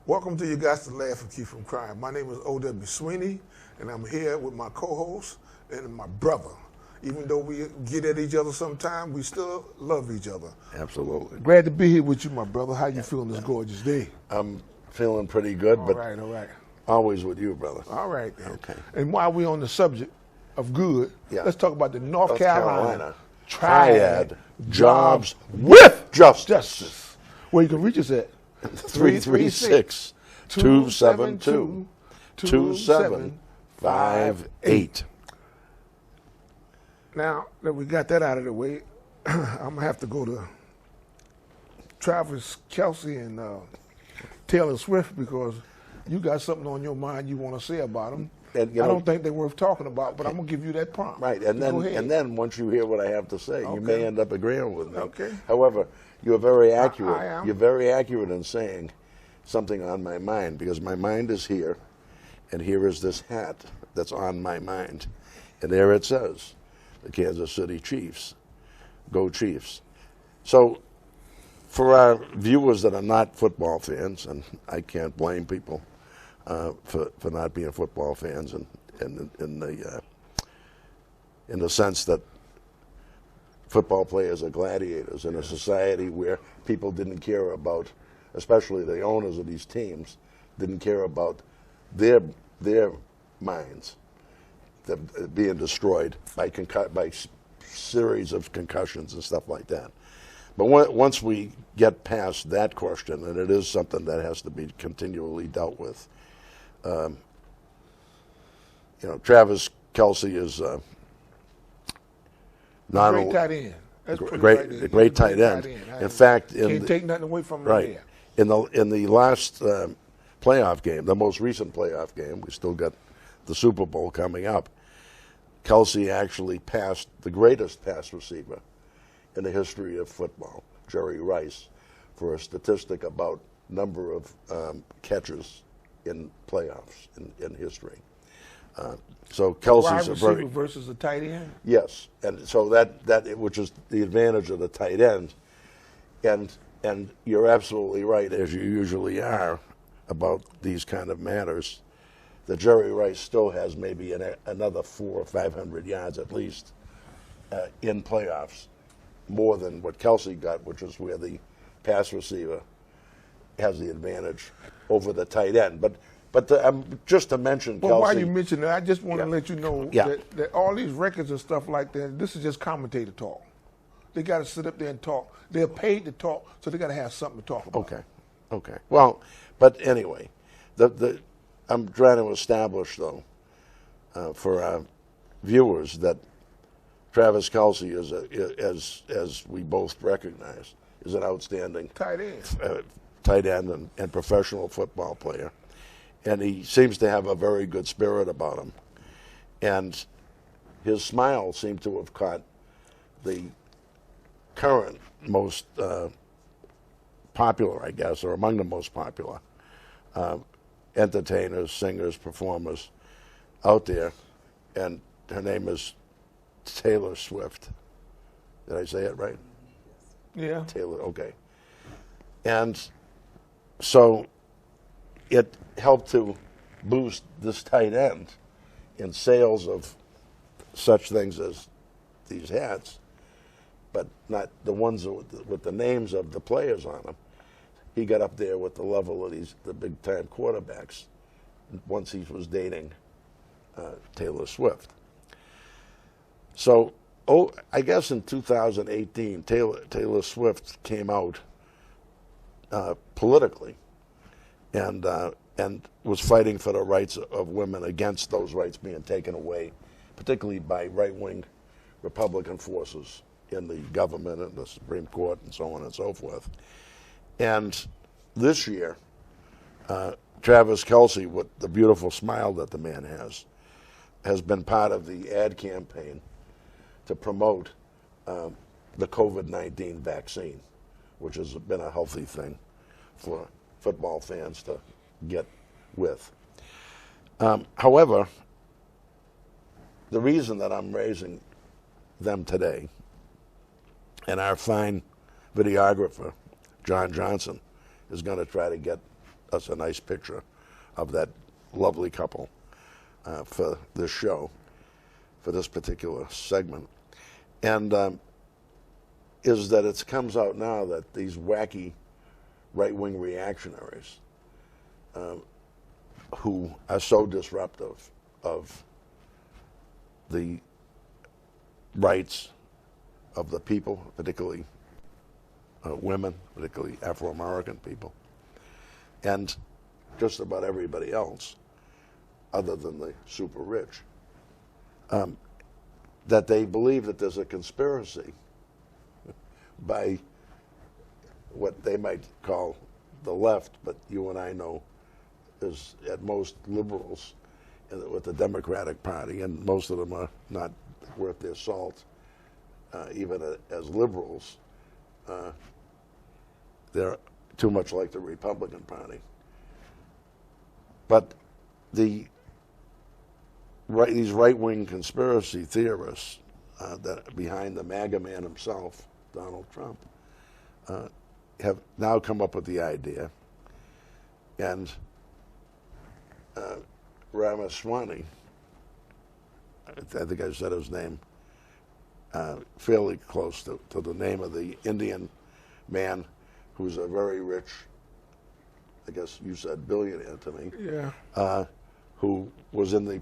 Welcome to You Got to Laugh and Keep from Crying. My name is O.W. Sweeney, and I'm here with my co-host and my brother. Even though we get at each other sometimes, we still love each other. Absolutely. Glad to be here with you, my brother. How you feeling this gorgeous day? I'm feeling pretty good, but All right. always with you, brother. All right, then. Okay. And while we're on the subject of good, Yeah. let's talk about the North Carolina Triad Jobs with Justice. Well, you can reach us at 336-272-2758. Now that we got that out of the way, I'm going to have to go to Travis Kelce and Taylor Swift because you got something on your mind you want to say about them. And, I don't think they're worth talking about, but I'm going to give you that prompt. Right, and then once you hear what I have to say, you may end up agreeing with me. Okay. However, you're very accurate. I am. You're very accurate in saying something on my mind because my mind is here, and here is this hat that's on my mind, and there it says, the Kansas City Chiefs. Go Chiefs. So for our viewers that are not football fans, and I can't blame people for not being football fans, and in the sense that football players are gladiators in a society where people didn't care about, especially the owners of these teams, didn't care about their minds being destroyed by series of concussions and stuff like that. But once we get past that question, and it is something that has to be continually dealt with, Travis Kelce is not Great tight end. That's pretty great tight end. In fact, can't take nothing away from him right there. in the last playoff game, the most recent playoff game, we still got the Super Bowl coming up. Kelce actually passed the greatest pass receiver in the history of football, Jerry Rice, for a statistic about number of catches in playoffs in history. So Kelce's a receiver versus a tight end. Yes, and so that which is the advantage of the tight end, and you're absolutely right, as you usually are, about these kind of matters. That Jerry Rice still has maybe another 400 or 500 yards at least in playoffs, more than what Kelce got, which is where the pass receiver has the advantage over the tight end. But just to mention Kelce. Well, while you mention that, I just want to let you know that all these records and stuff like that, this is just commentator talk. They got to sit up there and talk. They're paid to talk, so they got to have something to talk about. Okay. Well, but anyway, I'm trying to establish, though, for our viewers that Travis Kelce is, as we both recognize, is an outstanding tight end and professional football player. And he seems to have a very good spirit about him. And his smile seemed to have caught the current most popular, I guess, or among the most popular entertainers, singers, performers out there. And her name is Taylor Swift. Did I say it right? Yeah. Taylor, okay. And so it helped to boost this tight end in sales of such things as these hats, but not the ones with the names of the players on them. He got up there with the level of the big-time quarterbacks once he was dating Taylor Swift. So, I guess in 2018, Taylor Swift came out politically and was fighting for the rights of women against those rights being taken away, particularly by right-wing Republican forces in the government and the Supreme Court and so on and so forth. And this year, Travis Kelce, with the beautiful smile that the man has been part of the ad campaign to promote the COVID-19 vaccine, which has been a healthy thing for football fans to get with. However, the reason that I'm raising them today, and our fine videographer, John Johnson, is going to try to get us a nice picture of that lovely couple for this show, for this particular segment. And is that it comes out now that these wacky right-wing reactionaries who are so disruptive of the rights of the people, particularly women, particularly Afro-American people, and just about everybody else other than the super rich, that they believe that there's a conspiracy by what they might call the left, but you and I know is at most liberals with the Democratic Party, and most of them are not worth their salt, even as liberals. They're too much like the Republican Party. But these right-wing conspiracy theorists that behind the Maga man himself, Donald Trump, have now come up with the idea, and Ramaswamy, I think I said his name fairly close to the name of the Indian man who's a very rich, I guess you said billionaire to me, Yeah. Who was in the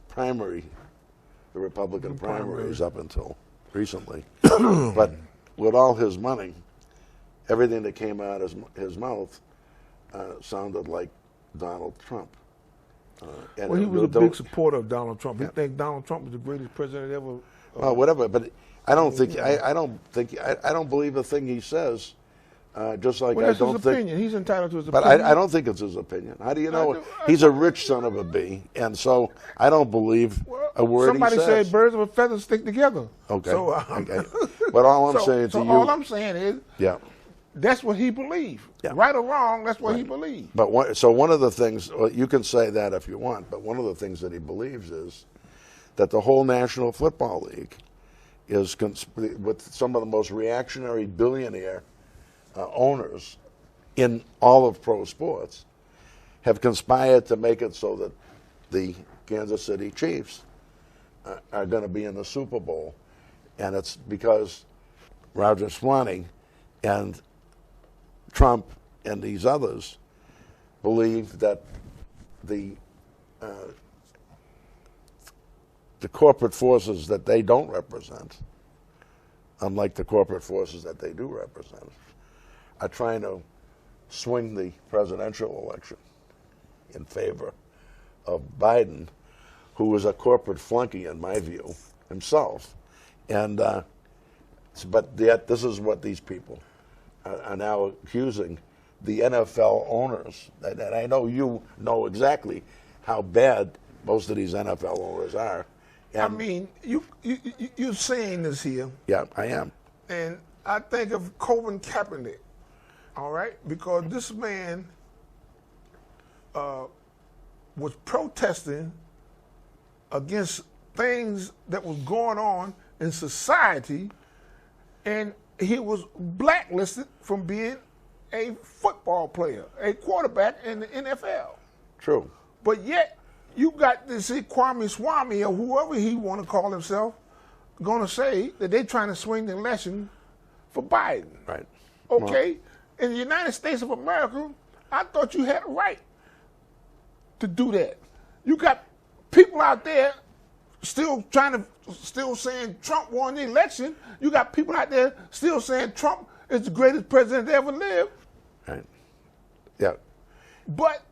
primary, the Republican primaries up until recently. But with all his money, everything that came out of his mouth sounded like Donald Trump. Well, he was a big supporter of Donald Trump. He thinks Donald Trump was the greatest president ever. Well, whatever, but I don't think I don't believe a thing he says. Just like Well, that's I don't his think. opinion. He's entitled to his But opinion. I don't think it's his opinion. How do you know? do. He's a rich son of a bee, and so I don't believe a word Somebody he says. said birds with feathers stick together. Okay. So, Okay. But all I'm saying to so you. all I'm saying is, Yeah. that's what he believed. Yeah. Right or wrong, that's what he believed. But one of the things, well, you can say that if you want, but one of the things that he believes is that the whole National Football League is with some of the most reactionary billionaire owners in all of pro sports have conspired to make it so that the Kansas City Chiefs are going to be in the Super Bowl. And it's because Roger Swanee and Trump and these others believe that the corporate forces that they don't represent, unlike the corporate forces that they do represent, are trying to swing the presidential election in favor of Biden, who is a corporate flunky in my view himself. And but yet this is what these people are now accusing the NFL owners. And I know you know exactly how bad most of these NFL owners are. And I mean, you're saying this here. Yeah, I am. And I think of Colin Kaepernick, all right? Because this man was protesting against things that was going on in society, and he was blacklisted from being a football player, a quarterback in the NFL. True. But yet, you got this Kwame Swami or whoever he want to call himself going to say that they're trying to swing the election for Biden. Right. Okay? In the United States of America, I thought you had a right to do that. You got people out there still saying Trump won the election. You got people out there still saying Trump is the greatest president that ever lived. Right. Yeah. But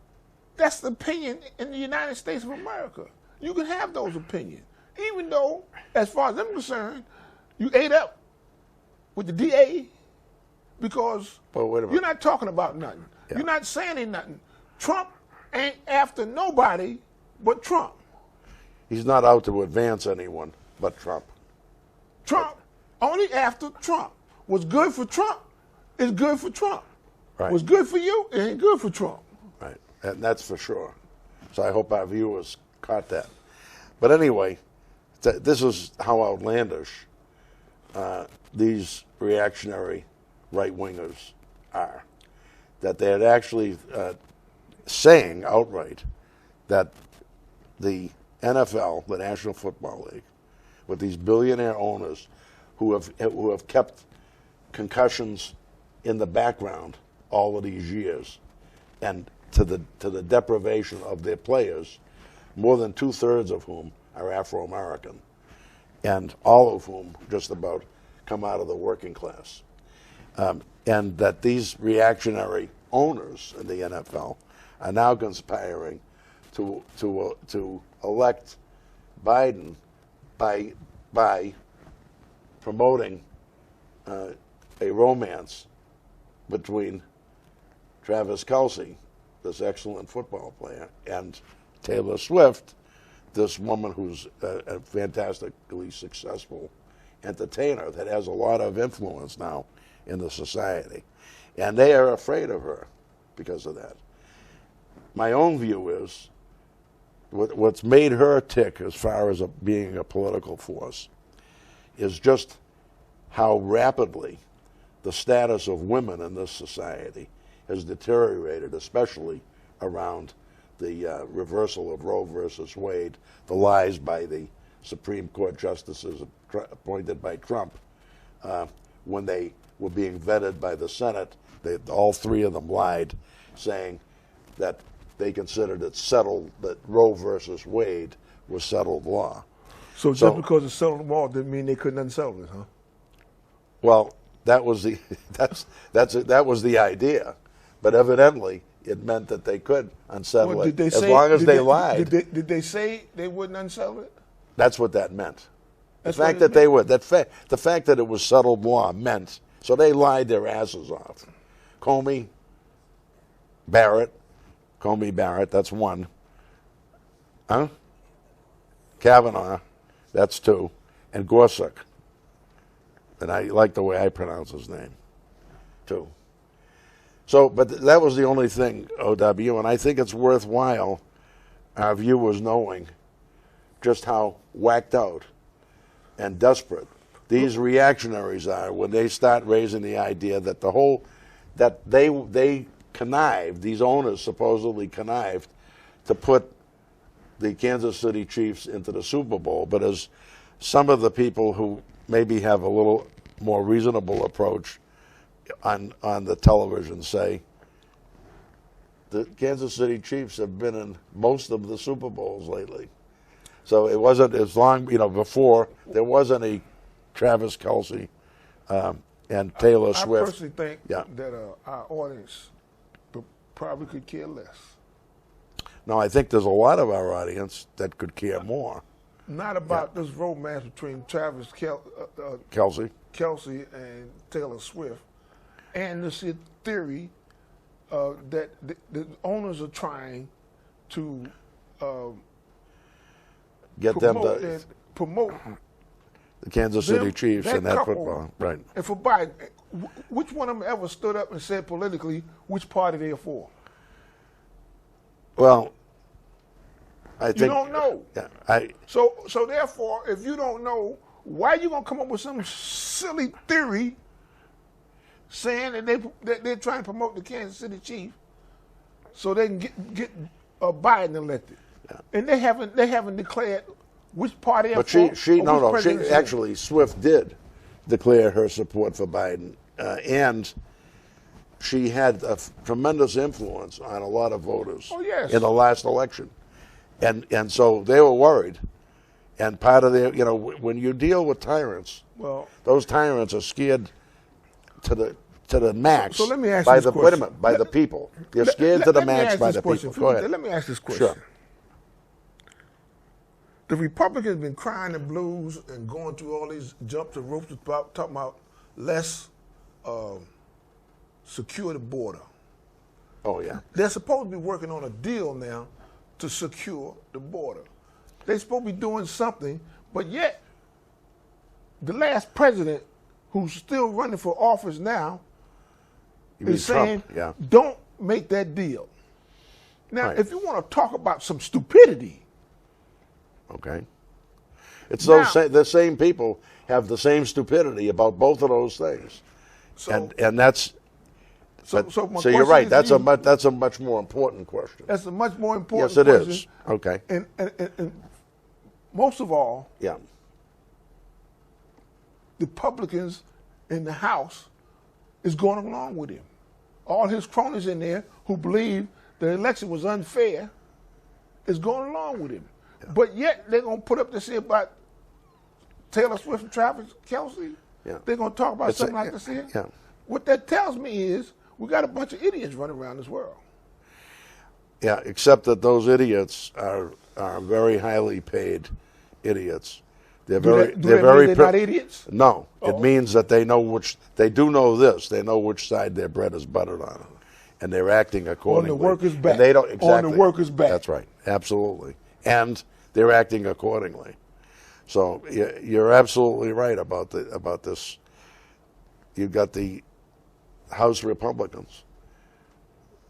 that's the opinion in the United States of America. You can have those opinions. Even though, as far as I'm concerned, you ate up with the DA because Well, wait a minute. you're not talking about nothing. Yeah. You're not saying nothing. Trump ain't after nobody but Trump. He's not out to advance anyone but Trump. Trump, only after Trump. What's good for Trump is good for Trump. Right. What's good for you, it ain't good for Trump. Right. And that's for sure. So I hope our viewers caught that. But anyway, this is how outlandish these reactionary right-wingers are. That they had actually saying outright that the NFL, the National Football League, with these billionaire owners who have kept concussions in the background all of these years, and to the deprivation of their players, more than 2/3 of whom are Afro-American, and all of whom just about come out of the working class, and that these reactionary owners in the NFL are now conspiring to elect Biden by promoting a romance between Travis Kelce, this excellent football player, and Taylor Swift, this woman who's a fantastically successful entertainer that has a lot of influence now in the society. And they are afraid of her because of that. My own view is what's made her tick as far as being a political force is just how rapidly the status of women in this society has deteriorated, especially around the reversal of Roe versus Wade, the lies by the Supreme Court justices appointed by Trump when they were being vetted by the Senate. All three of them lied, saying that they considered it settled, that Roe versus Wade was settled law. So just because it's settled law didn't mean they couldn't unsettle it, huh? Well, that was the that was the idea, but evidently it meant that they could unsettle it as long as they lied. Did they say they wouldn't unsettle it? That's what that meant. The fact that they would, the fact that it was settled law meant, so they lied their asses off. Comey Barrett, that's one. Huh? Kavanaugh, that's two. And Gorsuch. And I like the way I pronounce his name, too. So, but that was the only thing, OW, and I think it's worthwhile our viewers knowing just how whacked out and desperate these reactionaries are when they start raising the idea that they connived, these owners supposedly connived to put the Kansas City Chiefs into the Super Bowl. But as some of the people who maybe have a little more reasonable approach on the television say, the Kansas City Chiefs have been in most of the Super Bowls lately. So it wasn't as long, before there was any Travis Kelce and Taylor Swift. I personally think that our audience probably could care less. No, I think there's a lot of our audience that could care more. Not about this romance between Travis Kelce and Taylor Swift, and this theory that the owners are trying to get them to promote the Kansas City Chiefs and that football, right? And for Biden, which one of them ever stood up and said politically which party they're for? Well, I think you don't know. Yeah, So therefore, if you don't know, why are you gonna come up with some silly theory saying that they're trying to promote the Kansas City Chiefs so they can get Biden elected? Yeah. And they haven't declared which party. But actually Swift did declare her support for Biden, and she had a tremendous influence on a lot of voters in the last election. And so they were worried. And part of their, when you deal with tyrants, those tyrants are scared to the max. So let me ask you this question. Wait a minute, by the people. They're scared to the max by the people. Go ahead. Let me ask this question. Sure. The Republicans have been crying the blues and going through all these jumps and ropes about talking about let's secure the border. Oh, yeah. They're supposed to be working on a deal now to secure the border. They're supposed to be doing something, but yet the last president, who's still running for office now, is saying, don't make that deal. Now, if you want to talk about some stupidity. Okay. It's the same people have the same stupidity about both of those things. So, and that's So you're right. That's a much more important question. That's a much more important question. Yes, it is. Okay. And most of all, yeah, the Republicans in the House is going along with him. All his cronies in there who believe the election was unfair is going along with him. Yeah. But yet they're going to put up this here about Taylor Swift and Travis Kelce. Yeah. They're going to talk about something like this here. Yeah. What that tells me is we got a bunch of idiots running around this world. Yeah, except that those idiots are very highly paid idiots. They're they're not idiots? No, it means that they do know this. They know which side their bread is buttered on, and they're acting accordingly. On the workers' back. And they don't exactly. On the workers' back. That's right, absolutely, and they're acting accordingly. So you're absolutely right about this. You've got the House Republicans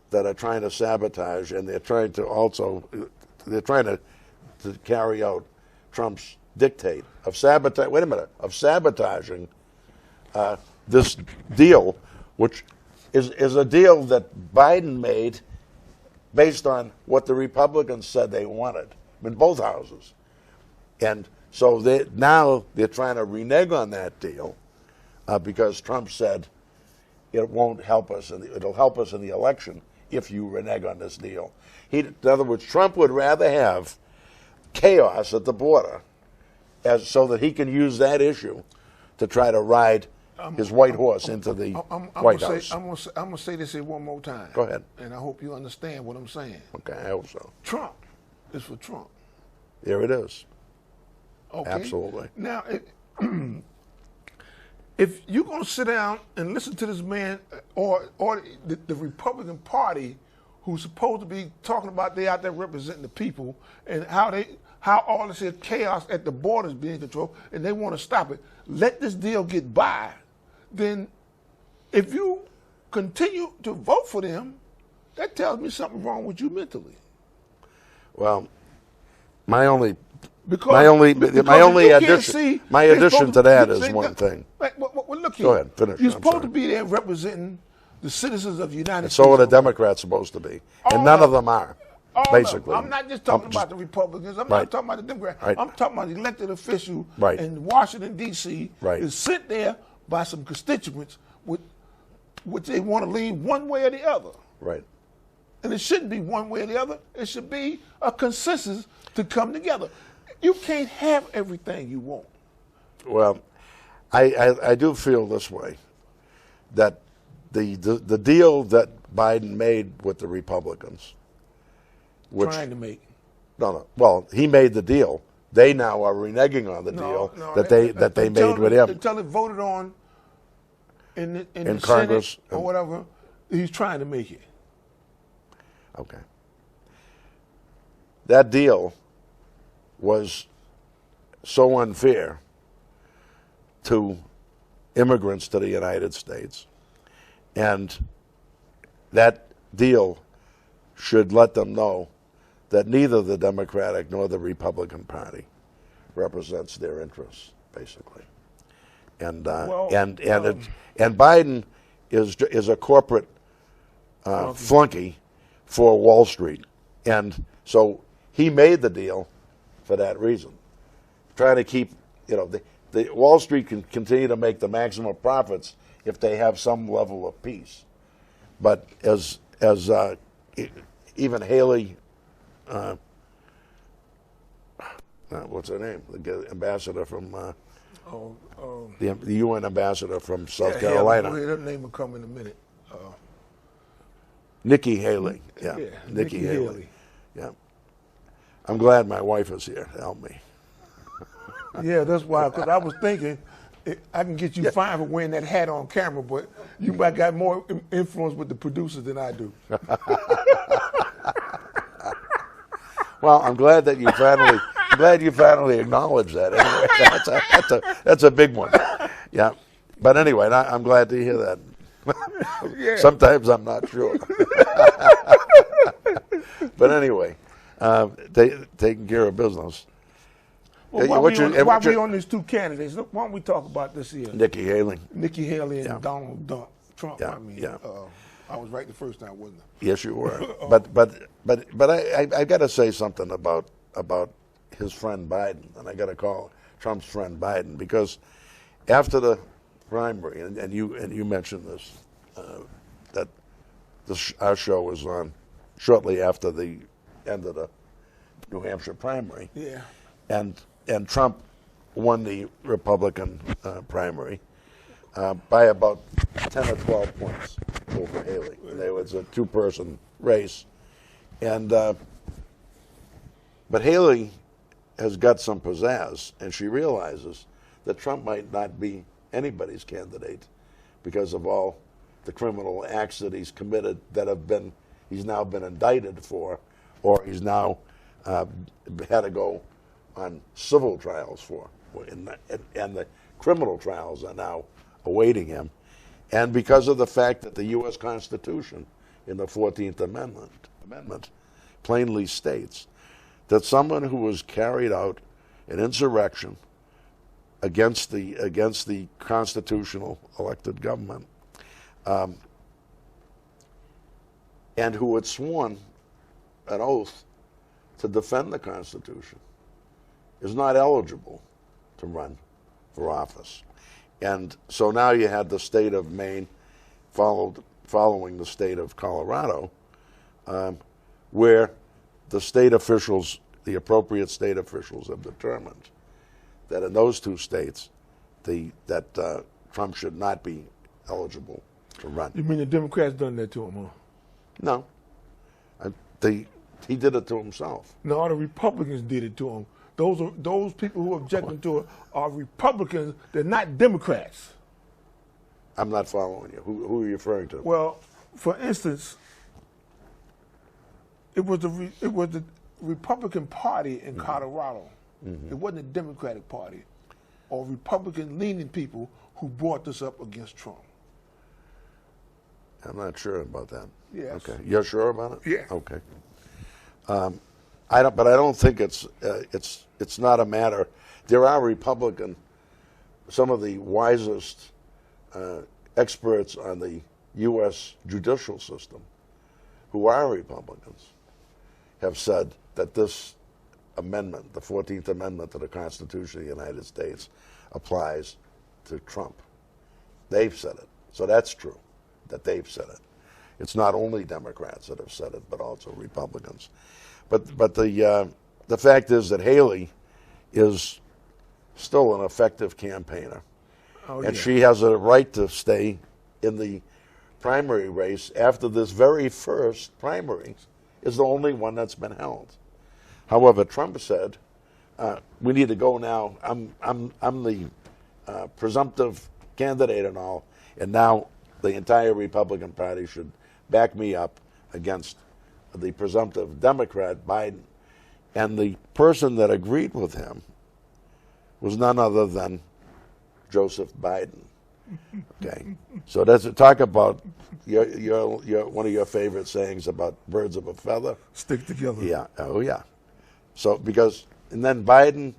that are trying to sabotage, and they're trying to carry out Trump's dictate of sabotage. Wait a minute, of sabotaging this deal, which is a deal that Biden made based on what the Republicans said they wanted in both houses, and so now they're trying to renege on that deal because Trump said it won't help us, and it'll help us in the election if you renege on this deal. In other words, Trump would rather have chaos at the border so that he can use that issue to try to ride his white horse into the White House. I'm going to say this here one more time. Go ahead. And I hope you understand what I'm saying. Okay, I hope so. Trump is for Trump. There it is. Okay? Absolutely. Now, if you're going to sit down and listen to this man or the Republican Party who's supposed to be talking about they out there representing the people and how all this chaos at the border is being controlled and they want to stop it, let this deal get by, then if you continue to vote for them, that tells me something wrong with you mentally. Well, my only addition to that is one thing. Well, look here. Go ahead, finish. You're supposed to be there representing the citizens of the United States. So are the Democrats supposed to be, and none of them are. Basically, I'm not just talking about the Republicans. I'm not talking about the Democrats. Right. I'm talking about the elected official right. in Washington, D.C. Right. is sent there by some constituents which they want to lean one way or the other. Right. And it shouldn't be one way or the other. It should be a consensus to come together. You can't have everything you want. Well, I do feel this way, that the deal that Biden made with the Republicans, trying to make. No. Well, he made the deal. They now are reneging on the deal that they made with him. Until it voted on in the Congress Senate or whatever, he's trying to make it. Okay. That deal was so unfair to immigrants to the United States, and that deal should let them know that neither the Democratic nor the Republican Party represents their interests, basically. And Biden is a corporate flunky for Wall Street, and so he made the deal for that reason, trying to keep the Wall Street can continue to make the maximum profits if they have some level of peace, but as even Haley. What's her name? The ambassador from the UN ambassador from South Carolina. Her name will come in a minute. Nikki Haley. Yeah, Nikki Haley. Yeah. I'm glad my wife is here to help me. Yeah, that's why. Because I was thinking, I can get you fined for wearing that hat on camera, but you might got more influence with the producers than I do. Well, I'm glad that you finally acknowledged that. Anyway, that's a big one. Yeah, but anyway, I'm glad to hear that. Yeah. Sometimes I'm not sure. But anyway, taking care of business. Well, while we're on these two candidates, why don't we talk about this here? Nikki Haley. Nikki Haley and Donald Trump. Yeah, I was right the first time, wasn't I? Yes, you were. But I got to say something about his friend Biden, and I got to call Trump's friend Biden, because after the primary, and you mentioned this, that our show was on shortly after the end of the New Hampshire primary. Yeah. And Trump won the Republican primary by about 10 or 12 points over Haley. It was a two-person race. And but Haley has got some pizzazz, and she realizes that Trump might not be anybody's candidate because of all the criminal acts that he's committed that he's now been indicted for, or he's now had to go on civil trials for, and the criminal trials are now awaiting him, and because of the fact that the U.S. Constitution in the 14th Amendment plainly states that someone who has carried out an insurrection against the constitutional elected government, and who had sworn an oath to defend the Constitution, is not eligible to run for office. And so now you had the state of Maine following the state of Colorado, where the state officials, the appropriate state officials, have determined that in those two states, that Trump should not be eligible to run. You mean the Democrats done that to him, huh? No. He did it to himself. No, all the Republicans did it to him. Those people who are objecting to it are Republicans. They're not Democrats. I'm not following you. Who are you referring to? Well, for instance, it was the Republican Party in Colorado. Mm-hmm. It wasn't the Democratic Party or Republican-leaning people who brought this up against Trump. I'm not sure about that. Yes. Okay. You're sure about it? Yeah. Okay. I don't think it's not a matter. There are some of the wisest experts on the U.S. judicial system, who are Republicans, have said that this amendment, the 14th Amendment to the Constitution of the United States, applies to Trump. They've said it. So that's true, that they've said it. It's not only Democrats that have said it, but also Republicans. But the fact is that Haley is still an effective campaigner. Oh, and yeah. she has a right to stay in the primary race after this very first primary is the only one that's been held. However, Trump said, we need to go now. I'm the presumptive candidate and all, and now the entire Republican Party should back me up against the presumptive Democrat, Biden. And the person that agreed with him was none other than Joseph Biden. Okay, so that's talk about your one of your favorite sayings about birds of a feather. Stick together. Yeah. Oh yeah. So and then Biden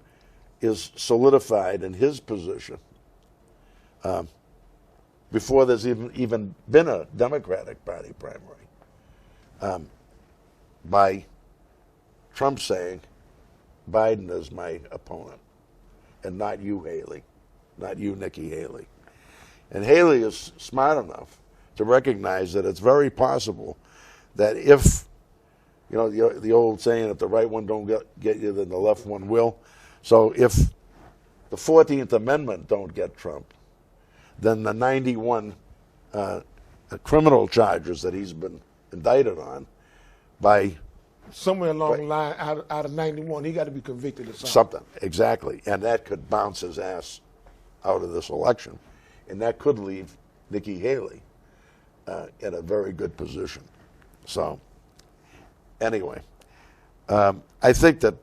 is solidified in his position before there's even been a Democratic Party primary, by Trump saying, Biden is my opponent, and not you, Haley, not you, Nikki Haley. And Haley is smart enough to recognize that it's very possible that if, the old saying, if the right one don't get you, then the left one will. So if the 14th Amendment don't get Trump, then the 91 criminal charges that he's been indicted on by somewhere along the line, out of 91, he got to be convicted of something. Something, exactly. And that could bounce his ass out of this election. And that could leave Nikki Haley in a very good position. So, anyway, I think that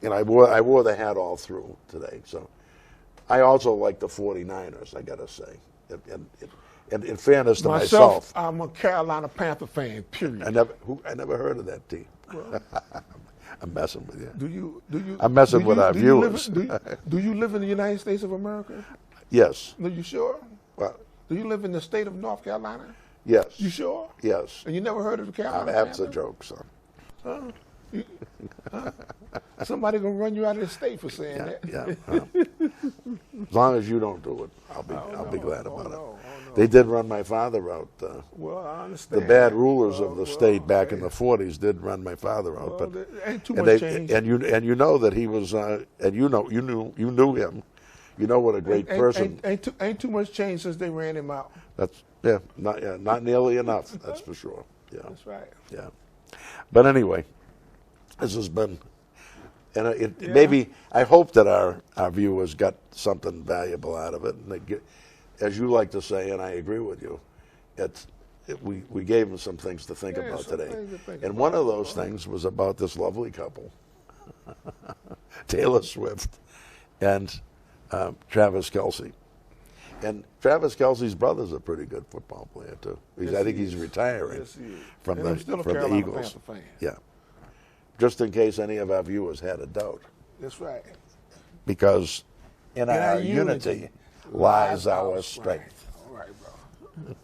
I wore the hat all through today. So, I also like the 49ers, I got to say. And in fairness to myself, I'm a Carolina Panther fan. Period. I never heard of that team. Well, I'm messing with you. Do you? I'm messing with our viewers. Do you live in the United States of America? Yes. Are you sure? Well, Do you live in the state of North Carolina? Yes. You sure? Yes. And you never heard of the Carolina That's a Panthers? joke, son. Somebody gonna run you out of the state for saying that. Yeah. As long as you don't do it, I'll be glad about it. No. They did run my father out. Well, I understand. The bad rulers of the state back in the 40s did run my father out, Well, but there ain't too much change. and you know that he was and you knew him. You know what a great person. Ain't too much change since they ran him out. That's not nearly enough. That's for sure. Yeah, That's right. yeah. But anyway, this has been, and maybe I hope that our viewers got something valuable out of it, and they get, as you like to say, and I agree with you, we gave them some things to think about today, and one of those things was about this lovely couple, Taylor Swift and Travis Kelce. And Travis Kelce's brother's a pretty good football player too. I think he's retiring from the Eagles. Panther fan. Yeah. Just in case any of our viewers had a doubt. That's right. Because in our unity lies our strength. All right, bro.